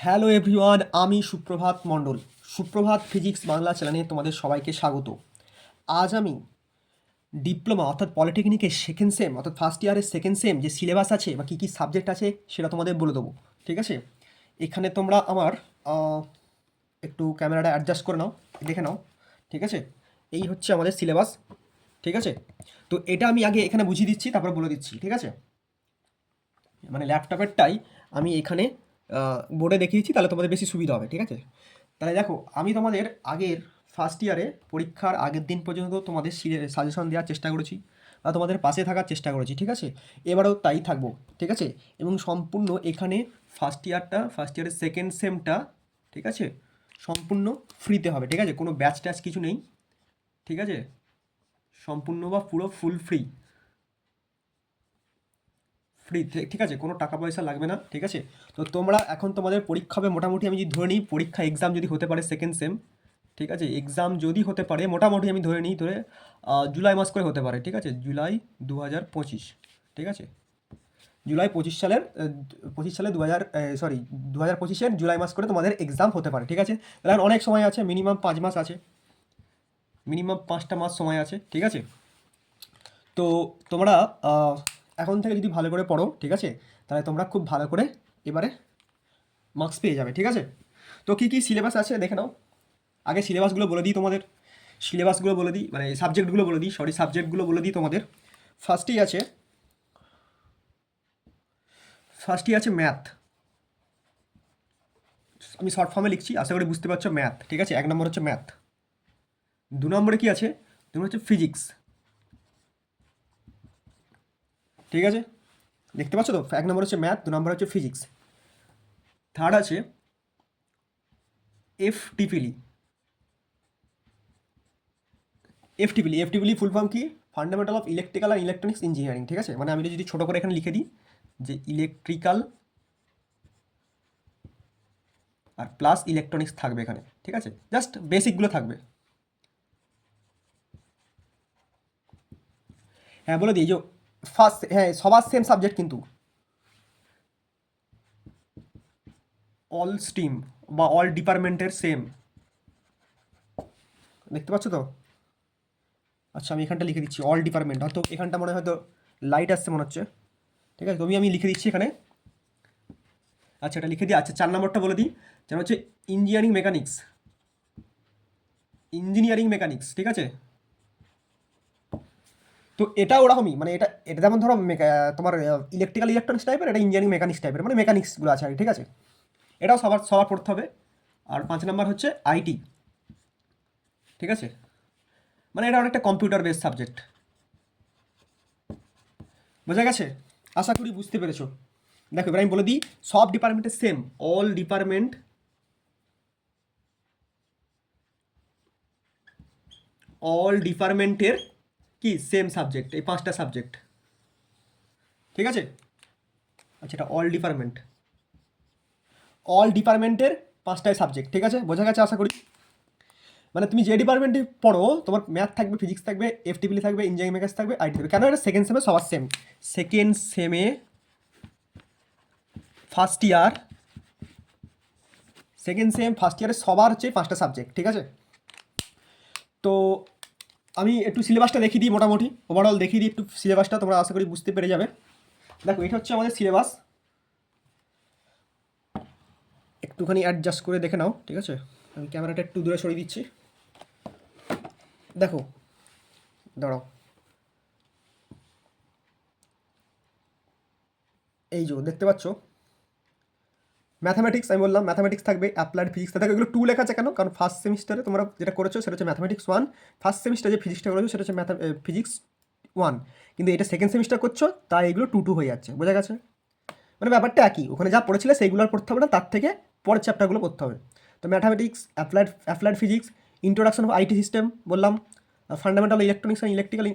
Hello everyone, আমি সুপ্রভাত মণ্ডল। সুপ্রভাত ফিজিক্স বাংলা চ্যানেলে তোমাদের সবাইকে স্বাগত। আজ আমি ডিপ্লোমা অর্থাৎ পলিটেকনিকের সেকেন্ড সেম অর্থাৎ ফার্স্ট ইয়ারের সেকেন্ড সেম যে সিলেবাস আছে বা কী কী সাবজেক্ট আছে সেটা তোমাদের বলে দেবো। ঠিক আছে, এখানে তোমরা আমার একটু ক্যামেরাটা অ্যাডজাস্ট করে নাও, দেখে নাও। ঠিক আছে, এই হচ্ছে আমাদের সিলেবাস। ঠিক আছে, তো এটা আমি আগে এখানে বুঝিয়ে দিচ্ছি, তারপর বলে দিচ্ছি। ঠিক আছে, মানে ল্যাপটপেরটাই আমি এখানে বোর্ডে দেখিয়েছি, তাহলে তোমাদের বেশি সুবিধা হবে। ঠিক আছে, তাহলে দেখো, আমি তোমাদের আগের ফার্স্ট ইয়ারে পরীক্ষার আগের দিন পর্যন্ত তোমাদের সাজেশন দেওয়ার চেষ্টা করেছি বা তোমাদের পাশে থাকার চেষ্টা করেছি। ঠিক আছে, এবারেও তাই থাকবো। ঠিক আছে, এবং সম্পূর্ণ এখানে ফার্স্ট ইয়ারের সেকেন্ড সেমটা, ঠিক আছে, সম্পূর্ণ ফ্রিতে হবে। ঠিক আছে, কোনো ব্যাচ ট্যাচ কিছু নেই। ঠিক আছে, সম্পূর্ণ বা পুরো ফুল ফ্রি। ফ্রি, ঠিক আছে, কোনো টাকা পয়সা লাগবে না। ঠিক আছে, তো তোমরা এখন তোমাদের পরীক্ষা হবে মোটামুটি, আমি যদি ধরে নিই পরীক্ষা এক্সাম যদি হতে পারে সেকেন্ড সেম, ঠিক আছে, এক্সাম যদি হতে পারে মোটামুটি আমি ধরে নিই জুলাই মাস করে হতে পারে। ঠিক আছে, জুলাই 2025। ঠিক আছে, জুলাই 25 সালে 2025-এর জুলাই মাস করে তোমাদের এক্সাম হতে পারে। ঠিক আছে, তাহলে অনেক সময় আছে, মিনিমাম 5 মাস আছে, মিনিমাম 5টা মাস সময় আছে। ঠিক আছে, তো তোমরা এখন থেকে যদি ভালো করে পড়ো, ঠিক আছে, তাহলে তোমরা খুব ভালো করে এবারে মার্কস পেয়ে যাবে। ঠিক আছে, তো কী কী সিলেবাস আছে দেখে নাও। আগে সিলেবাসগুলো বলে দিই তোমাদের, সিলেবাসগুলো বলে দিই, মানে সাবজেক্টগুলো বলে দিই, সাবজেক্টগুলো বলে দিই তোমাদের। ফার্স্টেই আছে ম্যাথ। আমি শর্ট ফর্মে লিখছি, আশা করি বুঝতে পারছো। ম্যাথ, ঠিক আছে, 1 নম্বর হচ্ছে ম্যাথ। 2 নম্বরে কি আছে? 2 নম্বর হচ্ছে ফিজিক্স। ঠিক আছে, দেখতে পাচ্ছ তো, 1 নম্বর হচ্ছে ম্যাথ, 2 নম্বর হচ্ছে ফিজিক্স। থার্ড আছে এফটিপিলি। এফটিপিলি ফুল ফর্ম কি? Fundamental of electrical and electronics engineering. ঠিক আছে, মানে আমি যদি ছোটো করে এখানে লিখে দিই যে ইলেকট্রিক্যাল আর প্লাস ইলেকট্রনিক্স থাকবে এখানে। ঠিক আছে, জাস্ট বেসিকগুলো থাকবে। হ্যাঁ, বলে দিই যে ফার্স্ট, হ্যাঁ, সবার সেম সাবজেক্ট কিন্তু, অল স্ট্রিম বা অল ডিপার্টমেন্টের সেম। দেখতে পাচ্ছ তো? আচ্ছা, আমি এখানটা লিখে দিচ্ছি অল ডিপার্টমেন্ট, হয়তো এখানটা মনে হয়তো লাইট আসছে মনে হচ্ছে। ঠিক আছে, আমি লিখে দিচ্ছি এখানে। আচ্ছা, এটা লিখে দিই। আচ্ছা, 4 নম্বরটা বলে দিই, যেন হচ্ছে ইঞ্জিনিয়ারিং মেকানিক্স। ঠিক আছে, তো এটা ওরকমই, মানে এটা এটা যেমন ধরো তোমার ইলেকট্রিক্যাল ইলেকট্রনিক্স টাইপের, এটা ইঞ্জিনিয়ারিং মেকানিক্স টাইপের, মানে মেকানিক্সগুলো আছে আর কি। ঠিক আছে, এটাও সবার সবার পড়তে হবে। আর 5 নম্বর হচ্ছে আইটি। ঠিক আছে, মানে এটা অনেকটা কম্পিউটার বেস সাবজেক্ট। বোঝা গেছে? আশা করি বুঝতে পেরেছো। দেখো, এবার আমি বলে দিই, সব ডিপার্টমেন্টের সেম, অল ডিপার্টমেন্টের কি সেম সাবজেক্ট, এই 5টা সাবজেক্ট। ঠিক আছে, আচ্ছা, এটা অল ডিপার্টমেন্টের 5টাই সাবজেক্ট। ঠিক আছে, বোঝা গেছে আশা করি। মানে তুমি যে ডিপার্টমেন্টে পড়ো, তোমার ম্যাথ থাকবে, ফিজিক্স থাকবে, এফটিপিলি থাকবে, ইঞ্জিনিয়ারিং মেকানিক্স থাকবে, আইটি থাকবে। কেন? এটা সেকেন্ড সেমে সবার সেম। সেকেন্ড সেমে first year second sem first ইয়ারে সবার হচ্ছে 5টা সাবজেক্ট। ঠিক আছে, তো আমি একটু সিলেবাসটা দেখিয়ে দিই, মোটামুটি ওভারঅল দেখিয়ে দিই একটু সিলেবাসটা, তোমরা আশা করি বুঝতে পেরে যাবে। দেখো, এটা হচ্ছে আমাদের সিলেবাস, একটুখানি অ্যাডজাস্ট করে দেখে নাও। ঠিক আছে, আমি ক্যামেরাটা একটু দূরে সরিয়ে দিচ্ছি। দেখো, দাঁড়াও, এই যে দেখতে পাচ্ছ ম্যাথামেটিক্স, আমি বললাম ম্যাথামেটিক্স থাকবে, অ্যাপ্লাইড ফিজিক্স থাকবে। এগুলো 2 লেখা আছে কেন? কারণ ফার্স্ট সেমিস্টারে তোমরা যেটা করেছো সেটা হচ্ছে ম্যাথামেটিক্স 1, ফার্স্ট সেমিস্টারে যে ফিজিক্সটা করেছো সেটা হচ্ছে ফিজিক্স 1, কিন্তু এটা সেকেন্ড সেমিস্টার করছো, তাই এগুলো 2 হয়ে যাচ্ছে। বোঝা গেছে? মানে ব্যাপারটা একই, ওখানে যা পড়েছিলে সেইগুলো আর পড়তে হবে না, তার থেকে পরের চ্যাপ্টারগুলো পড়তে হবে। তো mathematics, applied physics, introduction of IT system বললাম, fundamental electronics and electrical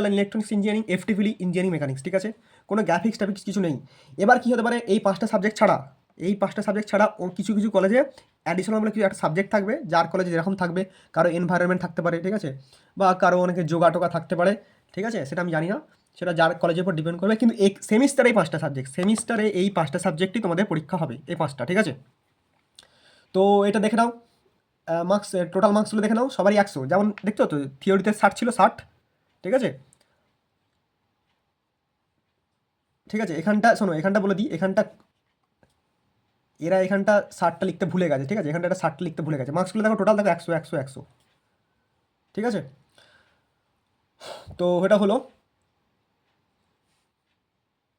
and electronics engineering, এফটিপিলি, ইঞ্জিনিয়ারিং মেকানিক্স। ঠিক আছে, কোনো গ্রাফিক্স টাফিক্স কিছু নেই। এবার কী হতে পারে, এই 5টা সাবজেক্ট ছাড়া ও কিছু কিছু কলেজে অ্যাডিশনাল বলে কিছু একটা সাবজেক্ট থাকবে, যার কলেজে যেরকম থাকবে, কারো এনভায়রনমেন্ট থাকতে পারে। ঠিক আছে, বা কারো অনেকে যোগা টোগা থাকতে পারে। ঠিক আছে, সেটা আমি জানি না। সেটা যার কলেজের উপর ডিপেন্ড করবে, কিন্তু এক সেমিস্টারে এই 5টা সাবজেক্ট, সেমিস্টারে এই 5টা সাবজেক্টই তোমাদের পরীক্ষা হবে, এই 5টা, ঠিক আছে। তো এটা দেখে নাও, মার্কস, টোটাল মার্কসগুলো দেখে নাও, সবারই 100, যেমন দেখছো তো থিওরিতে 60 ছিল, 60, ঠিক আছে। ঠিক আছে, এখানটা শোনো, এখানটা বলে দিই, এখানটা এরা এখানটা 60টা লিখতে ভুলে গেছে, ঠিক আছে, এখানটা একটা 60টা লিখতে ভুলে গেছে। মার্কসগুলো দেখো, টোটাল দেখো 100 100 100, ঠিক আছে। তো এটা হলো,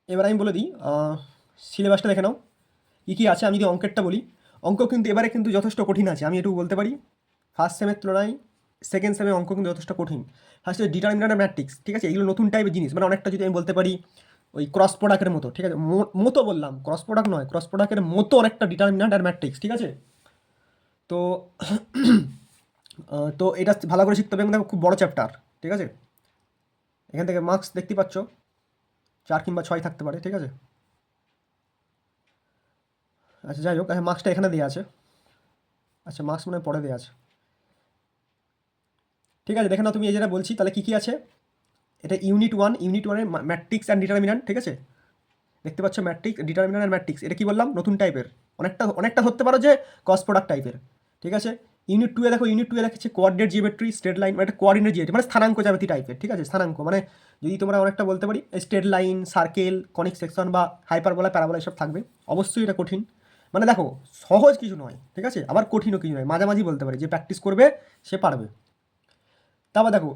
এবার আমি বলে দিই সিলেবাসটা দেখে নাও কী কী আছে। আমি যদি অঙ্কেরটা বলি, অঙ্ক কিন্তু এবারে কিন্তু যথেষ্ট কঠিন আছে, আমি এটুকু বলতে পারি। ফার্স্ট সেমের তুলনায় সেকেন্ড সেমে অঙ্ক কিন্তু যথেষ্ট কঠিন। ফার্স্টে ডিটারমিনেন্ট ম্যাট্রিক্স, ঠিক আছে, এগুলো নতুন টাইপের জিনিস, মানে অনেকটা যদি আমি বলতে পারি ওই ক্রস প্রোডাক্টের মতো, ঠিক আছে, মতো বললাম, ক্রস প্রোডাক্ট নয়, ক্রস প্রোডাক্টের মতো অনেকটা ডিটারমিনেন্ট আর ম্যাট্রিক্স, ঠিক আছে। তো তো এটা ভালো করে শিখতে হবে, এবং দেখো খুব বড় চ্যাপ্টার, ঠিক আছে। এখান থেকে মার্কস দেখতে পাচ্ছ 4 কিংবা 6 থাকতে পারে, ঠিক আছে। আচ্ছা যাই হোক, মার্কসটা এখানে দেওয়া আছে, আচ্ছা মার্কস মনে হয় পরে দেওয়া আছে, ঠিক আছে। দেখে নাও তুমি এই যেটা বলছি, তাহলে কী কী আছে। এটা ইউনিট 1, ইউনিট 1-এর ম্যাট্রিক্স অ্যান্ড ডিটারমিনেন্ট, ঠিক আছে। দেখতে পাচ্ছ ম্যাট্রিক্স, ডিটারমিনেন্ট অ্যান্ড ম্যাট্রিক্স, এটা কি বললাম, নতুন টাইপের, অনেকটা অনেকটা ধরতে পারো যে ক্রস প্রোডাক্ট টাইপের, ঠিক আছে। ইউনিট 2-এ দেখো, ইউনিট 2-এ দেখেছে কোঅর্ডিনেট জিওমেট্রি, স্ট্রেট লাইন, মানে কোঅর্ডিনেট জিওমেট্রি মানে স্থানাঙ্ক জ্যামিতি টাইপের, ঠিক আছে। স্থানাঙ্ক মানে যদি তোমরা অনেকটা বলতে পারি straight line, circle, conic section বা হাইপারবোলা, প্যারাবোলা এসব থাকবে। অবশ্যই এটা কঠিন, মানে দেখো সহজ কিছু নয়, ঠিক আছে, আবার কঠিনও কিছু নয়, মাঝামাঝি বলতে পারি, যে প্র্যাকটিস করবে সে পারবে। তারপর দেখো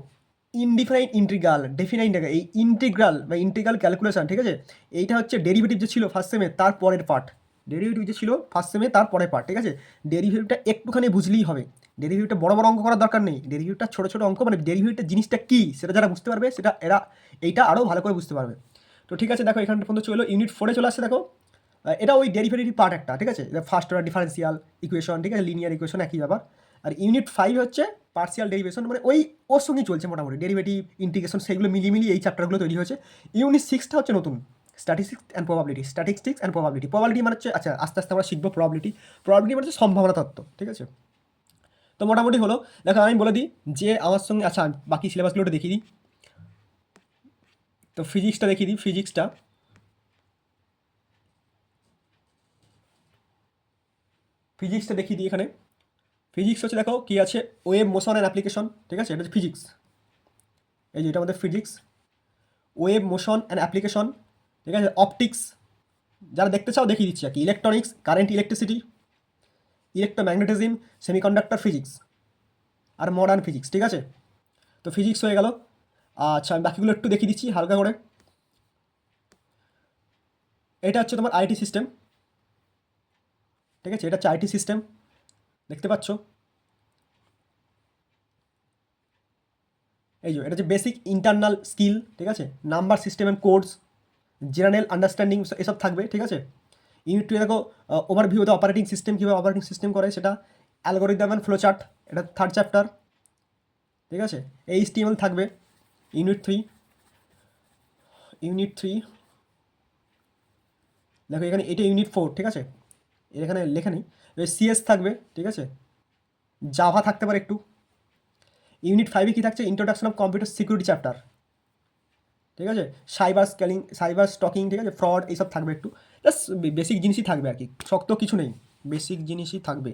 ইনডিফাইনাইট ইন্টিগ্রাল, ডেফিনাইট, এই ইন্টিগ্রাল বা ইন্টিগ্রাল ক্যালকুলেশন, ঠিক আছে। এইটা হচ্ছে ডেরিভেটিভ যে ছিল ফার্স্ট সেমে তার পরের পার্ট, ডেরিভেটিভ যে ছিল ফার্স্ট সেমে তার পরের পার্ট, ঠিক আছে। ডেরিভেটিভটা একটুখানি বুঝলেই হবে, ডেরিভেটিভটা বড় বড় অঙ্ক করার দরকার নেই, ডেরিভেটিভটা ছোটো ছোটো অঙ্ক, মানে ডেরিভেটিভটা জিনিসটা কী সেটা যারা বুঝতে পারবে সেটা এরা এইটা আরও ভালো করে বুঝতে পারবে। তো ঠিক আছে, দেখো এখানটা পর্যন্ত চলো, ইউনিট 4-এ চলে আসছে, দেখো এটা ওই ডেরিভেটিভ পার্ট একটা, ঠিক আছে, ফার্স্ট অর্ডার ডিফারেন্সিয়াল ইকুয়েশন, ঠিক আছে, লিনিয়ার ইকুয়েশন একই ব্যাপার। আর ইউনিট 5 হচ্ছে পার্সিয়াল ডেরিভেশন, মানে ওই ওর সঙ্গেই চলছে মোটামুটি, ডেরিভেটিভ, ইন্টিগ্রেশন, সেগুলো মিলিয়ে মিলিয়ে এই চ্যাপ্টারগুলো তৈরি হয়েছে। ইউনিট 6টা হচ্ছে নতুন, statistics and probability, statistics and probability, probability মানে হচ্ছে, আচ্ছা আস্তে আস্তে আমরা শিখবো প্রবাবিলিটি, প্রবাবিলিটি মানে হচ্ছে সম্ভাবনা তত্ত্ব, ঠিক আছে। তো মোটামুটি হলো, দেখো আমি বলে দিই যে আমার সঙ্গে, আচ্ছা বাকি সিলেবাসগুলোটা দেখিয়ে দিই। তো ফিজিক্সটা দেখিয়ে দিই, ফিজিক্সটা দেখিয়ে দিই এখানে। ফিজিক্স হচ্ছে দেখো কী আছে, ওয়েভ মোশন অ্যান্ড অ্যাপ্লিকেশন, ঠিক আছে, এটা হচ্ছে ফিজিক্স, এই যে এটা আমাদের physics. Wave motion and application, ঠিক আছে। অপটিক্স, যারা দেখতে চাও দেখিয়ে দিচ্ছি আর কি, electronics, current, electricity, electromagnetism, semiconductor physics, আর মডার্ন ফিজিক্স, ঠিক আছে। তো ফিজিক্স হয়ে গেল। আচ্ছা আমি বাকিগুলো একটু দেখিয়ে দিচ্ছি হালকা করে। এটা হচ্ছে তোমার আইটি সিস্টেম, ঠিক আছে, এটা হচ্ছে আইটি সিস্টেম, দেখতে পাচ্ছ, এই যে এটা হচ্ছে বেসিক ইন্টারনাল স্কিল, ঠিক আছে, number system and codes, general understanding এসব থাকবে, ঠিক আছে। ইউনিট 2 দেখো ওভারভিউ দ্য অপারেটিং সিস্টেম, কীভাবে অপারেটিং সিস্টেম করে সেটা, অ্যালগোরিদম অ্যান্ড ফ্লোচার্ট, এটা 3rd চ্যাপ্টার, ঠিক আছে। এইচটিএমএল থাকবে ইউনিট 3, দেখো এখানে এটা ইউনিট 4, ঠিক আছে, এখানে লেখা নেই, সিএস থাকবে, ঠিক আছে, জাভা থাকতে পারে একটু। ইউনিট 5-এ কী থাকছে, introduction of computer security chapter, ঠিক আছে, সাইবার স্ক্যালিং, সাইবার স্টকিং, ঠিক আছে, ফ্রড, এইসব থাকবে একটু, জাস্ট বেসিক জিনিসই থাকবে আর কি, শক্ত কিছু নেই, বেসিক জিনিসই থাকবে,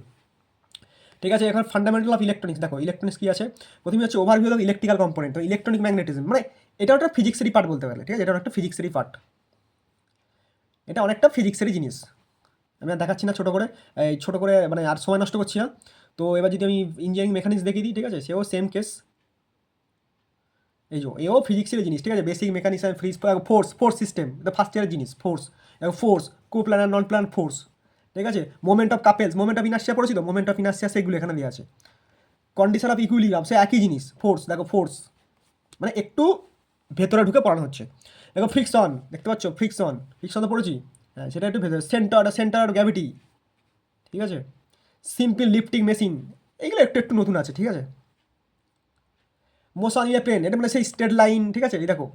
ঠিক আছে। এখন ফান্ডামেন্টাল অফ ইলেকট্রনিক্স, দেখো ইলেকট্রনিক্স কী আছে, প্রথমে হচ্ছে ওভারভিউ অফ ইলেকট্রিক্যাল কম্পোনেন্ট, তো ইলেকট্রনিক ম্যাগনেটিজম, মানে এটা একটা ফিজিক্সেরই পার্ট বলতে পারলে, ঠিক আছে, এটা একটা ফিজিক্সেরই পার্ট, এটা অনেকটা ফিজিক্সেরই জিনিস। আমি আর দেখাচ্ছি না ছোটো করে, এই ছোটো করে মানে আর সময় নষ্ট করছি না। তো এবার যদি আমি ইঞ্জিনিয়ারিং মেকানিক্স দেখিয়ে দিই, ঠিক আছে, সেও সেম কেস, এই যে এও ফিজিক্সের জিনিস, ঠিক আছে, basic mechanics and fridge, force system, এটা ফার্স্ট ইয়ারের জিনিস, ফোর্স কো প্ল্যানার নন প্ল্যান ফোর্স, ঠিক আছে। Moment of couples, moment of inertia পড়েছি তো, মোমেন্ট অফ ইনার্সিয়া সেগুলো এখানে দেওয়া আছে। কন্ডিশন অফ ইকুইলিব্রিয়াম, সে একই জিনিস, ফোর্স, দেখো ফোর্স মানে একটু ভেতরে ঢুকে পড়ানো হচ্ছে। দেখো ফ্রিকশন, দেখতে পাচ্ছ ফ্রিকশন তো পড়েছি, হ্যাঁ সেটা একটু ভেতরে, সেন্টার গ্র্যাভিটি, ঠিক আছে, সিম্পল লিফটিং মেশিন, এইগুলো একটু একটু নতুন আছে, ঠিক আছে। মোশন ইন এ প্লেন, এটা মানে সেই স্ট্রেট লাইন, ঠিক আছে, এই দেখো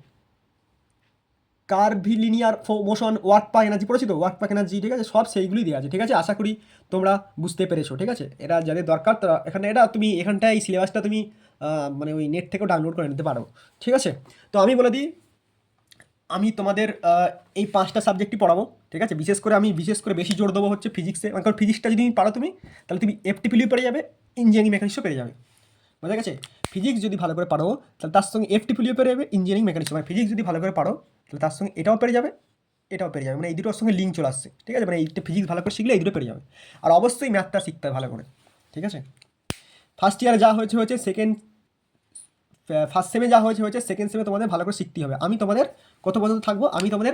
কার্ভিলিনিয়ার মোশন, ওয়ার্ক পার এনার্জি পড়েছি তো, ওয়ার্ক পার এনার্জি, ঠিক আছে, সব সেইগুলি দেওয়া আছে, ঠিক আছে। আশা করি তোমরা বুঝতে পেরেছো, ঠিক আছে। এটা যাদের দরকার তারা এখানে, এটা তুমি এখানটায় এই সিলেবাসটা তুমি মানে ওই নেট থেকেও ডাউনলোড করে নিতে পারো, ঠিক আছে। তো আমি বলে দিই আমি তোমাদের এই 5টা সাবজেক্টই পড়াবো, ঠিক আছে। বিশেষ করে বেশি জোর দেবো হচ্ছে ফিজিক্সে, কারণ ফিজিক্সটা যদি তুমি পারো তুমি, তাহলে তুমি এফটিপিলিউ পেরে যাবে, ইঞ্জিনিয়ারিং মেকানিক্সও পেরে যাবে, বোঝা গেছে। ফিজিক্স যদি ভালো করে পারো তাহলে তার সঙ্গে এফটিপিলিউ পেরে যাবে, ইঞ্জিনিয়ারিং মেকানিক্স, মানে ফিজিক্স যদি ভালো করে পারো তাহলে তার সঙ্গে এটাও পেরে যাবে, এটাও পেরে যাবে, মানে এই দুটোর সঙ্গে লিঙ্ক চলে আসছে, ঠিক আছে। মানে এইটা ফিজিক্স ভালো করে শিখলে এই দুটো পেরে যাবে। আর অবশ্যই ম্যাথটা শিখতে হবে ভালো করে, ঠিক আছে। ফার্স্ট ইয়ারে যা হয়েছে ফার্স্ট সেমে যা হয়েছে সেকেন্ড সেমে তোমাদের ভালো করে শিখতে হবে। আমি তোমাদের কত পর্যন্ত থাকবো? আমি তোমাদের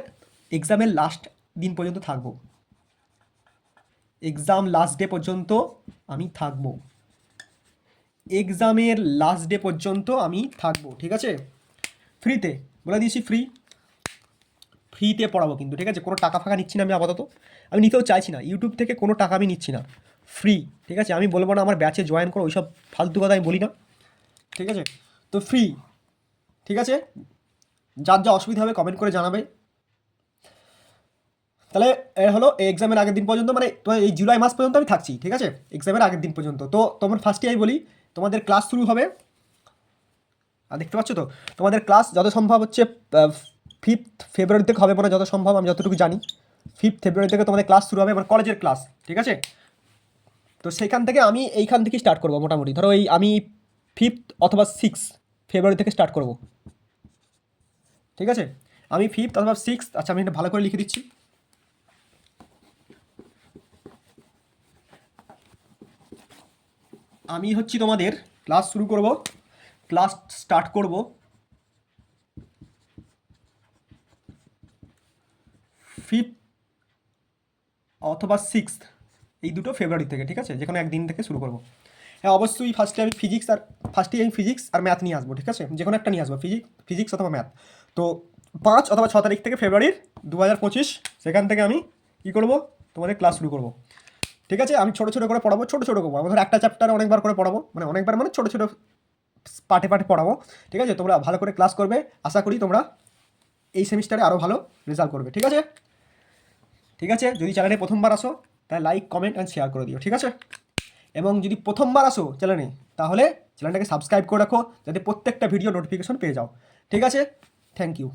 এক্সামের লাস্ট দিন পর্যন্ত থাকবো, এক্সাম লাস্ট ডে পর্যন্ত আমি থাকবো, এক্সামের লাস্ট ডে পর্যন্ত আমি থাকবো, ঠিক আছে। ফ্রিতে বলে দিয়েছি, ফ্রিতে পড়াবো কিন্তু, ঠিক আছে। কোনো টাকা ফাঁকা নিচ্ছি না আমি আপাতত, আমি নিতেও চাইছি না, ইউটিউব থেকে কোনো টাকা আমি নিচ্ছি না, ফ্রি, ঠিক আছে। আমি বলবো না আমার ব্যাচে জয়েন করো, ওইসব ফালতু কথা আমি বলি না, ঠিক আছে। তো ফ্রি, ঠিক আছে। যার যা অসুবিধা হবে কমেন্ট করে জানাবে। তাহলে হলো এক্সামের আগের দিন পর্যন্ত, মানে তোমার এই জুলাই মাস পর্যন্ত আমি থাকছি, ঠিক আছে, এক্সামের আগের দিন পর্যন্ত। তো তোমার ফার্স্টে আমি বলি তোমাদের ক্লাস শুরু হবে, আর দেখতে পাচ্ছ তো তোমাদের ক্লাস যত সম্ভব হচ্ছে 5th ফেব্রুয়ারি থেকে হবে, মানে যত সম্ভব আমি যতটুকু জানি 5th ফেব্রুয়ারি থেকে তোমাদের ক্লাস শুরু হবে, আমার কলেজের ক্লাস, ঠিক আছে। তো সেইখান থেকে আমি এইখান থেকে স্টার্ট করবো মোটামুটি, ধরো এই আমি 5th অথবা 6th ফেব্রুয়ারি থেকে স্টার্ট করব, ঠিক আছে। আমি 5th অথবা 6th, আচ্ছা আমি এটা ভালো করে লিখে দিচ্ছি। আমি হচ্ছি তোমাদের ক্লাস শুরু করব, ক্লাস স্টার্ট করব 5th অথবা 6th, এই দুটো ফেব্রুয়ারি থেকে, ঠিক আছে, যে কোনো একদিন থেকে শুরু করব। হ্যাঁ অবশ্যই ফার্স্টে আমি ফিজিক্স আর ম্যাথ নিয়ে আসবো, ঠিক আছে, যে কোনো একটা নিয়ে আসবো, ফিজিক্স অথবা ম্যাথ। তো 5 অথবা 6 তারিখ থেকে ফেব্রুয়ারির 2025 সেখান থেকে আমি কী করবো, তোমাদের ক্লাস শুরু করব, ঠিক আছে। আমি ছোটো ছোটো করে পড়াবো, ছোটো ছোটো করে পড়াবো, ধর একটা চ্যাপ্টার অনেকবার করে পড়াবো, মানে অনেকবার মানে ছোটো ছোটো পার্টে পার্টে পড়াবো, ঠিক আছে। তোমরা ভালো করে ক্লাস করবে, আশা করি তোমরা এই সেমিস্টারে আরও ভালো রেজাল্ট করবে, ঠিক আছে। ঠিক আছে, যদি চ্যানেলে প্রথমবার আসো তাহলে লাইক কমেন্ট অ্যান্ড শেয়ার করে দিও, ঠিক আছে। এবং যদি প্রথমবার আসো চ্যানেলে তাহলে চ্যানেলটাকে সাবস্ক্রাইব করে রাখো, যাতে প্রত্যেকটা ভিডিও নোটিফিকেশন পেয়ে যাও, ঠিক আছে। Thank you.